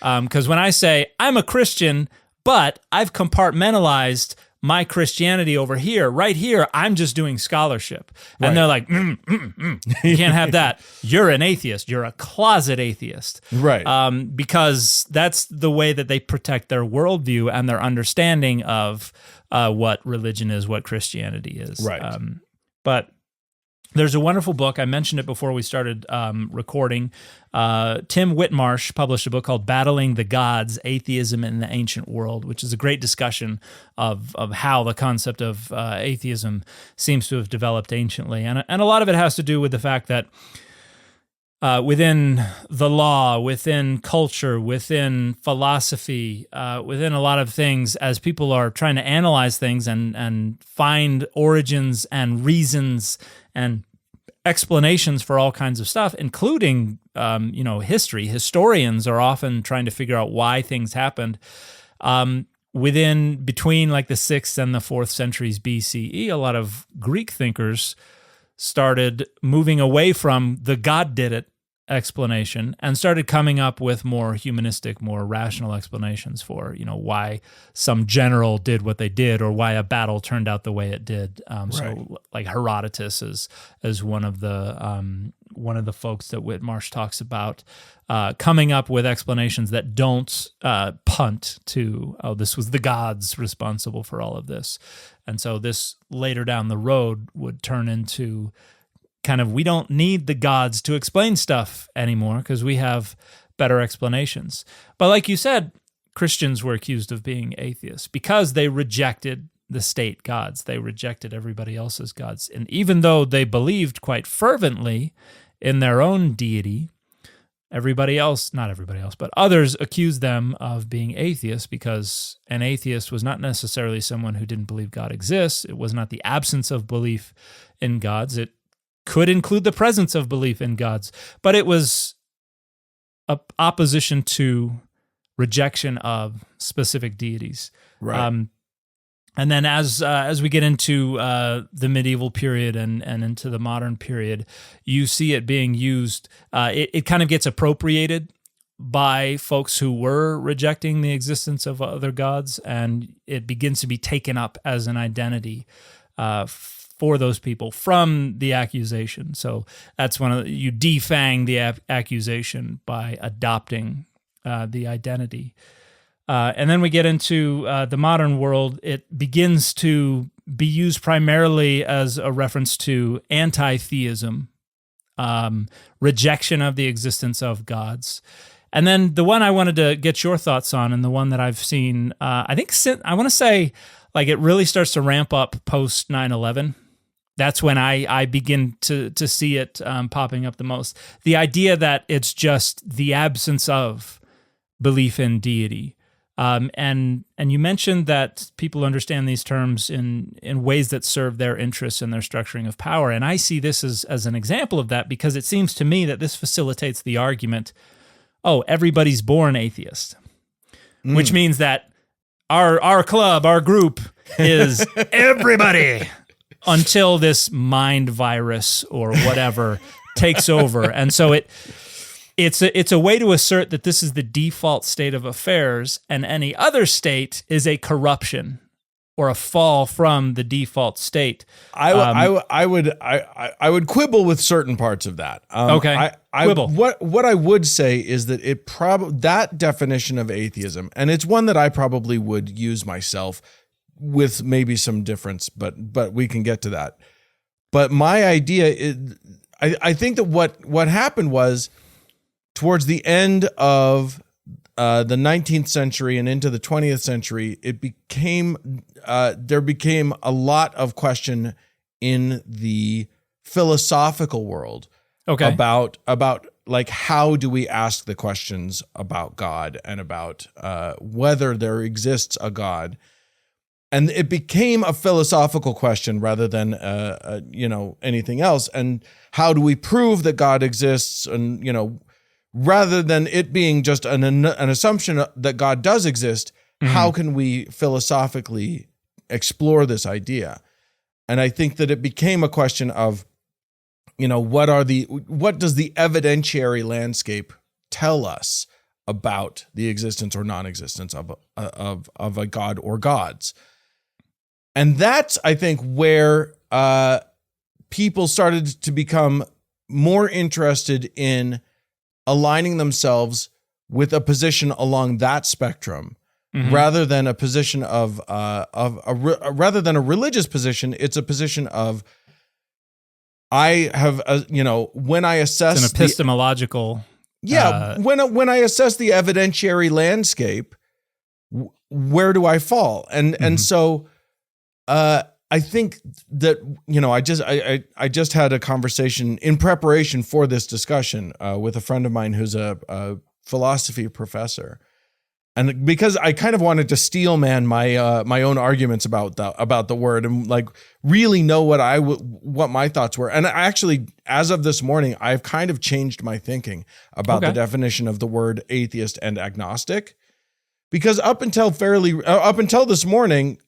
Because when I say I'm a Christian, but I've compartmentalized my Christianity over here, right here, I'm just doing scholarship. And
Right.
they're like, you can't have that. You're an atheist. You're a closet atheist.
Right.
Because that's the way that they protect their worldview and their understanding of what religion is, what Christianity is.
Right.
But there's a wonderful book. I mentioned it before we started recording. Tim Whitmarsh published a book called Battling the Gods, Atheism in the Ancient World, which is a great discussion of how the concept of atheism seems to have developed anciently. And a lot of it has to do with the fact that within the law, within culture, within philosophy, within a lot of things, as people are trying to analyze things and find origins and reasons and explanations for all kinds of stuff, including history. Historians are often trying to figure out why things happened. Between like the 6th and the 4th centuries BCE, a lot of Greek thinkers started moving away from the God did it explanation and started coming up with more humanistic, more rational explanations for, why some general did what they did or why a battle turned out the way it did. So like Herodotus is one of the folks that Whitmarsh talks about coming up with explanations that don't punt to, this was the gods responsible for all of this. And so this later down the road would turn into kind of, we don't need the gods to explain stuff anymore because we have better explanations. But like you said, Christians were accused of being atheists because they rejected the state gods. They rejected everybody else's gods. And even though they believed quite fervently in their own deity, not everybody else, but others accused them of being atheists because an atheist was not necessarily someone who didn't believe God exists. It was not the absence of belief in gods. It could include the presence of belief in gods, but it was a opposition to rejection of specific deities.
Right.
And then as we get into the medieval period and into the modern period, you see it being used. It kind of gets appropriated by folks who were rejecting the existence of other gods, and it begins to be taken up as an identity for those people from the accusation. So that's you defang the accusation by adopting the identity. And then we get into the modern world. It begins to be used primarily as a reference to anti-theism, rejection of the existence of gods. And then the one I wanted to get your thoughts on, and the one that I've seen, I want to say, like, it really starts to ramp up post 9/11. That's when I begin to see it popping up the most. The idea that it's just the absence of belief in deity. And you mentioned that people understand these terms in ways that serve their interests and their structuring of power. And I see this as an example of that because it seems to me that this facilitates the argument, everybody's born atheist, which means that our club, our group is everybody until this mind virus or whatever takes over. And so it's a way to assert that this is the default state of affairs, and any other state is a corruption or a fall from the default state.
I would quibble with certain parts of that.
Okay, quibble.
What I would say is that that definition of atheism, and it's one that I probably would use myself with maybe some difference, but we can get to that. But my idea is, I think that what happened was, towards the end of the 19th century and into the 20th century, there became a lot of question in the philosophical world about like, how do we ask the questions about God and about whether there exists a God. And it became a philosophical question rather than anything else. And how do we prove that God exists? And rather than it being just an assumption that God does exist, how can we philosophically explore this idea? And I think that it became a question of, what does the evidentiary landscape tell us about the existence or non-existence of a God or gods? And that's, I think, where people started to become more interested in aligning themselves with a position along that spectrum, rather than a position rather than a religious position. It's a position of, I have, when I assess
it's an epistemological.
When I assess the evidentiary landscape, where do I fall? And so, I think that, I just had a conversation in preparation for this discussion with a friend of mine who's a philosophy professor, and because I kind of wanted to steel man my my own arguments about the word and like really know what my thoughts were. And actually, as of this morning, I've kind of changed my thinking about the definition of the word atheist and agnostic, because up until this morning,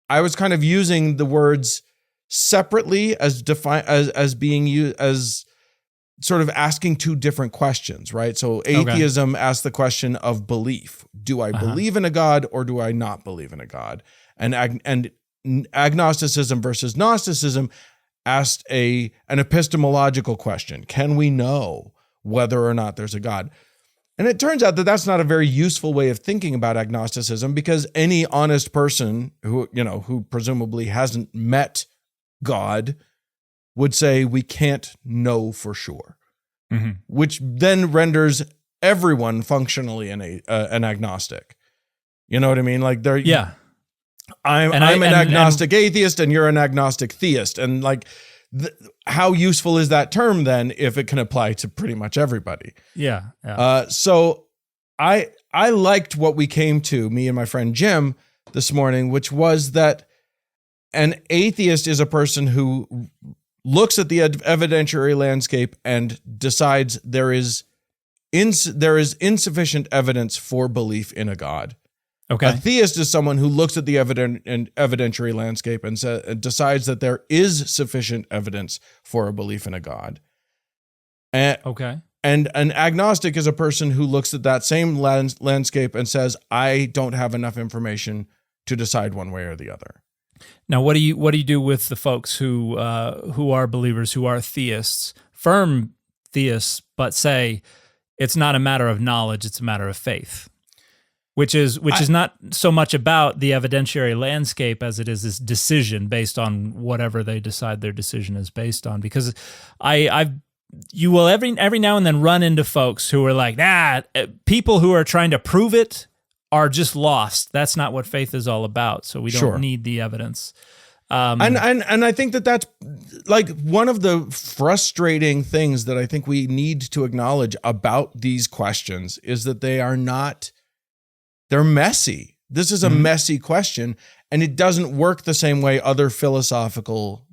I was kind of using the words separately as being used as sort of asking two different questions, right? So atheism asks the question of belief. Do I believe in a God or do I not believe in a God? And agnosticism versus Gnosticism asked an epistemological question. Can we know whether or not there's a God? And it turns out that that's not a very useful way of thinking about agnosticism, because any honest person who presumably hasn't met God would say we can't know for sure, which then renders everyone functionally an agnostic. You know what I mean? Like I'm an agnostic atheist and you're an agnostic theist. And like, how useful is that term then if it can apply to pretty much everybody?
Yeah.
So I liked what we came to, me and my friend Jim, this morning, which was that an atheist is a person who looks at the evidentiary landscape and decides there is insufficient evidence for belief in a God. Okay. A theist is someone who looks at the evidentiary landscape and decides that there is sufficient evidence for a belief in a God. And an agnostic is a person who looks at that same landscape and says, I don't have enough information to decide one way or the other.
Now, what do you do with the folks who are believers, who are theists, firm theists, but say it's not a matter of knowledge, it's a matter of faith? Which is not so much about the evidentiary landscape as it is this decision based on whatever they decide their decision is based on. Because you will every now and then run into folks who are like, people who are trying to prove it are just lost. That's not what faith is all about. So we don't need the evidence. And I think that's like one of the frustrating things that I think we need to acknowledge about these questions is that they're messy. This is a messy question, and it doesn't work the same way other philosophical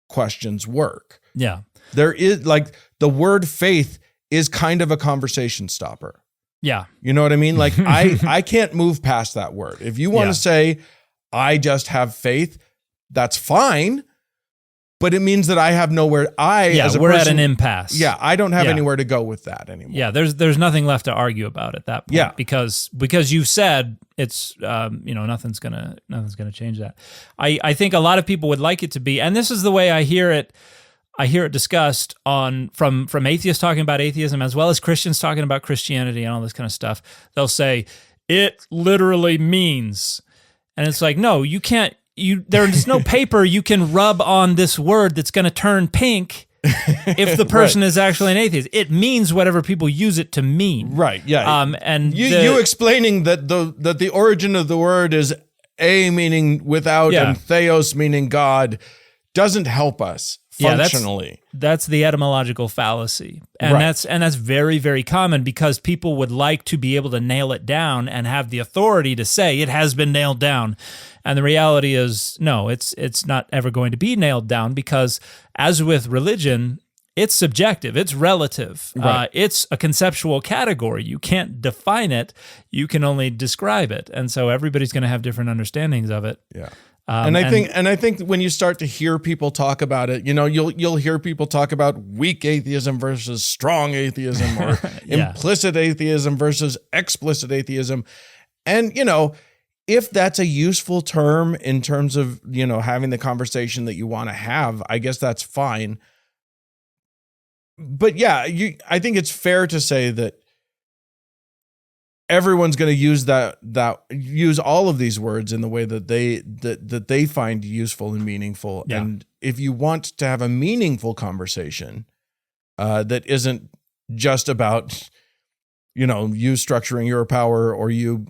questions work. Yeah.
There is, like, the word faith is kind of a conversation stopper.
Yeah.
You know what I mean? Like, I can't move past that word. If you want to say, I just have faith, that's fine. But it means that I have nowhere. We're at an impasse. Yeah, I don't have anywhere to go with that anymore.
Yeah, there's nothing left to argue about at that point. Yeah, because you said it's nothing's gonna change that. I think a lot of people would like it to be, and this is the way I hear it. I hear it discussed from atheists talking about atheism as well as Christians talking about Christianity and all this kind of stuff. They'll say it literally means, and it's like, no, you can't. There's no paper you can rub on this word that's going to turn pink if the person is actually an atheist. It means whatever people use it to mean.
Right. Yeah. And you explaining that the origin of the word is a meaning without and theos meaning God doesn't help us functionally.
That's the etymological fallacy. And that's very, very common because people would like to be able to nail it down and have the authority to say it has been nailed down. And the reality is, no, it's not ever going to be nailed down because, as with religion, it's subjective, it's relative, it's a conceptual category. You can't define it; you can only describe it, and so everybody's going to have different understandings of it.
Yeah, and I think when you start to hear people talk about it, you'll hear people talk about weak atheism versus strong atheism, or implicit atheism versus explicit atheism, and if that's a useful term in terms of, having the conversation that you want to have, I guess that's fine. But yeah, I think it's fair to say that everyone's going to use all of these words in the way that they find useful and meaningful.
Yeah.
And if you want to have a meaningful conversation that isn't just about, you structuring your power or you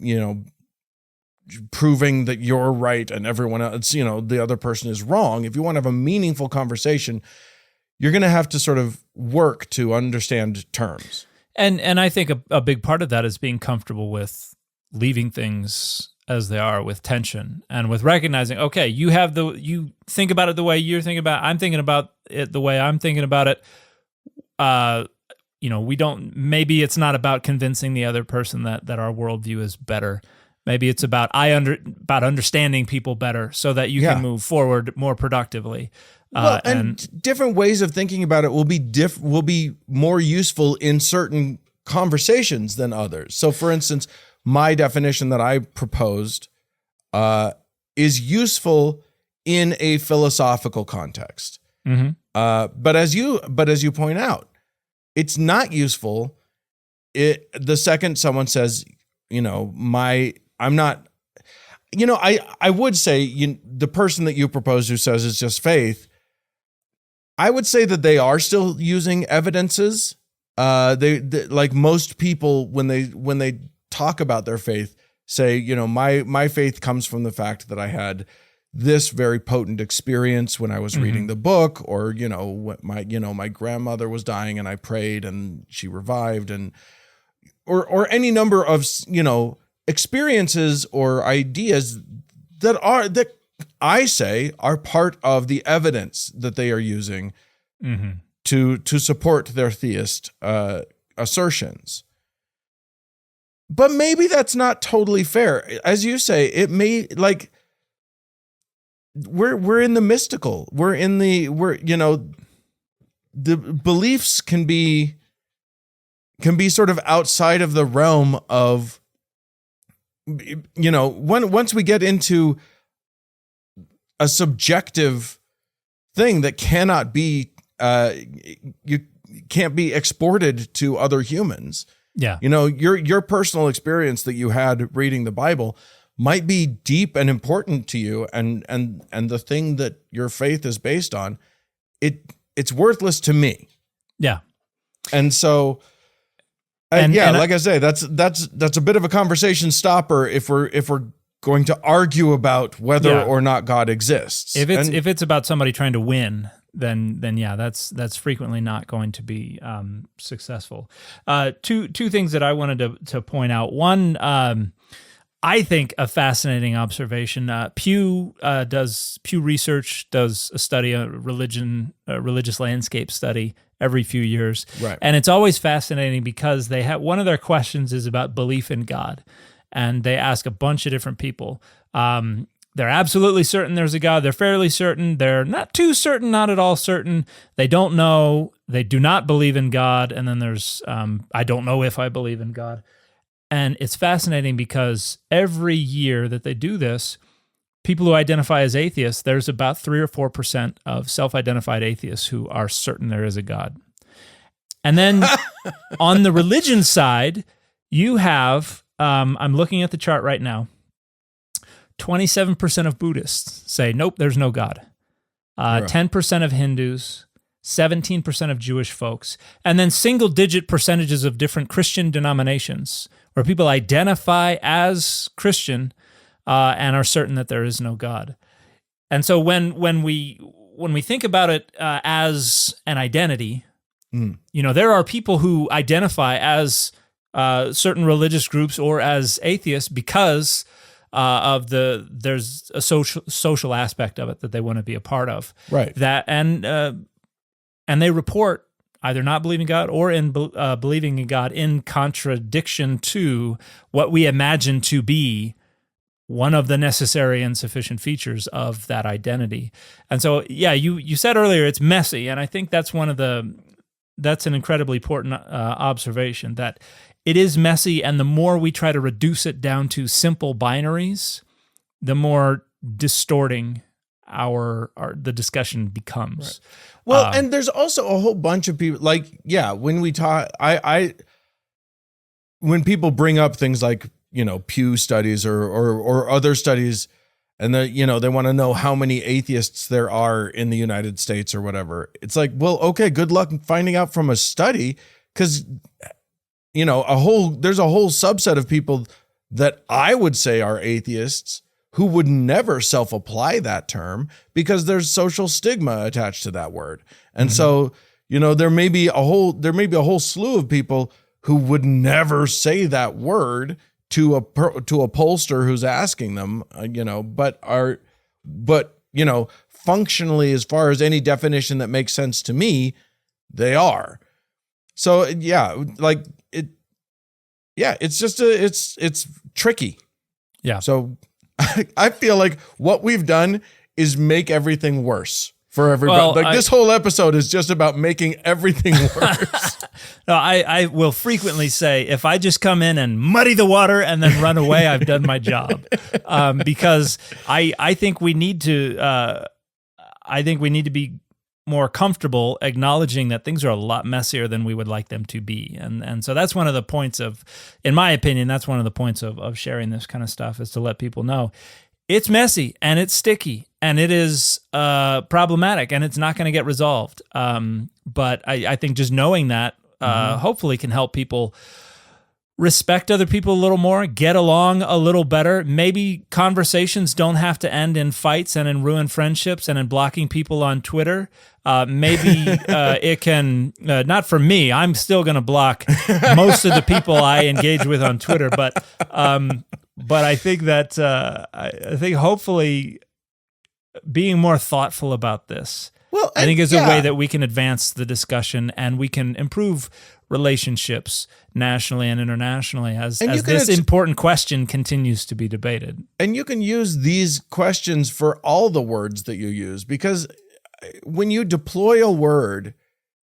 proving that you're right and everyone else, the other person is wrong. If you want to have a meaningful conversation, you're going to have to sort of work to understand terms.
And I think a big part of that is being comfortable with leaving things as they are, with tension, and with recognizing, okay, you think about it the way you're thinking about it, I'm thinking about it the way I'm thinking about it. Maybe it's not about convincing the other person that our worldview is better. Maybe it's about understanding people better so that you can move forward more productively.
Well, and different ways of thinking about it will be more useful in certain conversations than others. So, for instance, my definition that I proposed is useful in a philosophical context.
Mm-hmm.
But as you point out, it's not useful. The second someone says, I'm not. I would say the person that you propose who says it's just faith, I would say that they are still using evidences. They like most people when they talk about their faith say, my faith comes from the fact that I had this very potent experience when I was reading the book, or my grandmother was dying and I prayed and she revived, and or any number of experiences or ideas that I say are part of the evidence that they are using to support their theist assertions. But maybe that's not totally fair. As you say, it may, like, we're in the mystical. The beliefs can be sort of outside of the realm of, once we get into a subjective thing that cannot be, you can't be exported to other humans.
Yeah.
Your personal experience that you had reading the Bible might be deep and important to you, and the thing that your faith is based on, it's worthless to me.
Yeah.
And so like I say, that's a bit of a conversation stopper if we're going to argue about whether or not God exists.
If it's about somebody trying to win, then yeah, that's frequently not going to be successful. Two things that I wanted to point out. One, I think a fascinating observation. Pew Research does a study, a religious landscape study every few years,
right?
And it's always fascinating because they have one of their questions is about belief in God, and they ask a bunch of different people. They're absolutely certain there's a God. They're fairly certain. They're not too certain, not at all certain. They don't know. They do not believe in God. And then there's, I don't know if I believe in God. And it's fascinating because every year that they do this, people who identify as atheists, there's about 3 or 4% of self-identified atheists who are certain there is a God. And then on the religion side, you have, I'm looking at the chart right now, 27% of Buddhists say, nope, there's no God. 10% of Hindus, 17% of Jewish folks, and then single-digit percentages of different Christian denominations where people identify as Christian and are certain that there is no God. And so when we think about it as an identity, there are people who identify as certain religious groups or as atheists because there's a social aspect of it that they want to be a part of,
right?
That and they report either not believing in God or in believing in God in contradiction to what we imagine to be one of the necessary and sufficient features of that identity. And so, yeah, you said earlier it's messy, and I think that's an incredibly important observation, that it is messy, and the more we try to reduce it down to simple binaries, the more distorting the discussion becomes.
Right. Well, and there's also a whole bunch of people when we talk, when people bring up things like, Pew studies or other studies, and they want to know how many atheists there are in the United States or whatever. It's like, well, okay, good luck finding out from a study, because there's a whole subset of people that I would say are atheists who would never self-apply that term because there's social stigma attached to that word. And so, there may be a whole slew of people who would never say that word to a pollster who's asking them, but functionally, as far as any definition that makes sense to me, they are. So it's tricky.
Yeah.
So I feel like what we've done is make everything worse for everybody.
Well,
this whole episode is just about making everything worse.
No, I will frequently say, if I just come in and muddy the water and then run away, I've done my job. Because I think we need to be more comfortable acknowledging that things are a lot messier than we would like them to be. And so that's one of the points in my opinion, that's one of the points of sharing this kind of stuff, is to let people know it's messy and it's sticky and it is problematic and it's not going to get resolved. But I think just knowing that hopefully can help people respect other people a little more, get along a little better. Maybe conversations don't have to end in fights and in ruined friendships and in blocking people on Twitter. Maybe it can, not for me, I'm still going to block most of the people I engage with on Twitter, but I think that, I think hopefully being more thoughtful about this, I think is a way that we can advance the discussion and we can improve relationships nationally and internationally as this important question continues to be debated.
And you can use these questions for all the words that you use, because when you deploy a word,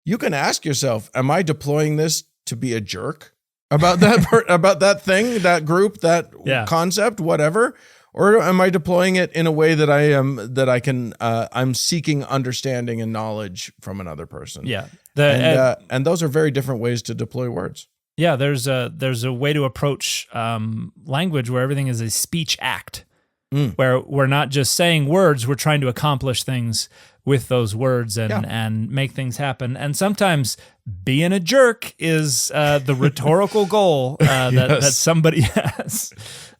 you can ask yourself, am I deploying this to be a jerk about that about that thing, that group, that concept, whatever? Or am I deploying it in a way that I'm seeking understanding and knowledge from another person?
Yeah.
And those are very different ways to deploy words.
Yeah, there's a way to approach language where everything is a speech act, where we're not just saying words, we're trying to accomplish things with those words and make things happen. And sometimes being a jerk is the rhetorical goal that somebody has.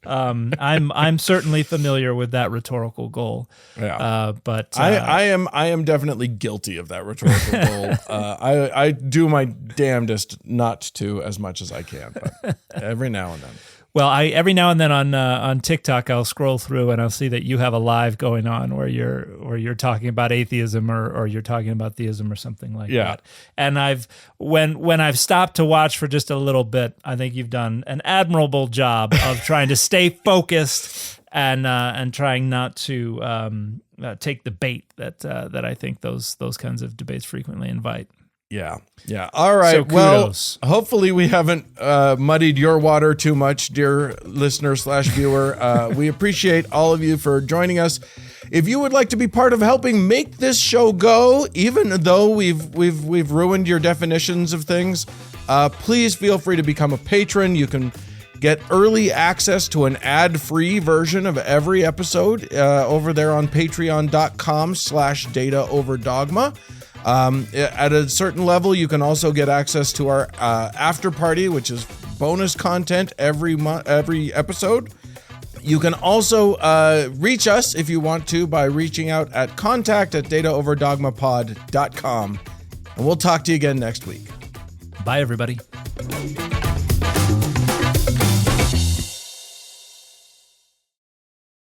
I'm certainly familiar with that rhetorical goal.
Yeah.
But
I am definitely guilty of that rhetorical goal. I do my damnedest not to, as much as I can, but every now and then.
Well, every now and then on TikTok, I'll scroll through and I'll see that you have a live going on where you're talking about atheism or you're talking about theism or something like that. And when I've stopped to watch for just a little bit, I think you've done an admirable job of trying to stay focused and trying not to take the bait that I think those kinds of debates frequently invite.
Yeah. All right.
So kudos.
Well, hopefully we haven't muddied your water too much, dear listener/viewer. We appreciate all of you for joining us. If you would like to be part of helping make this show go, even though we've ruined your definitions of things, please feel free to become a patron. You can get early access to an ad-free version of every episode over there on patreon.com/Data Over Dogma. At a certain level, you can also get access to our after party, which is bonus content every episode. You can also reach us if you want to by reaching out at contact@dataoverdogmapod.com. And we'll talk to you again next week.
Bye, everybody.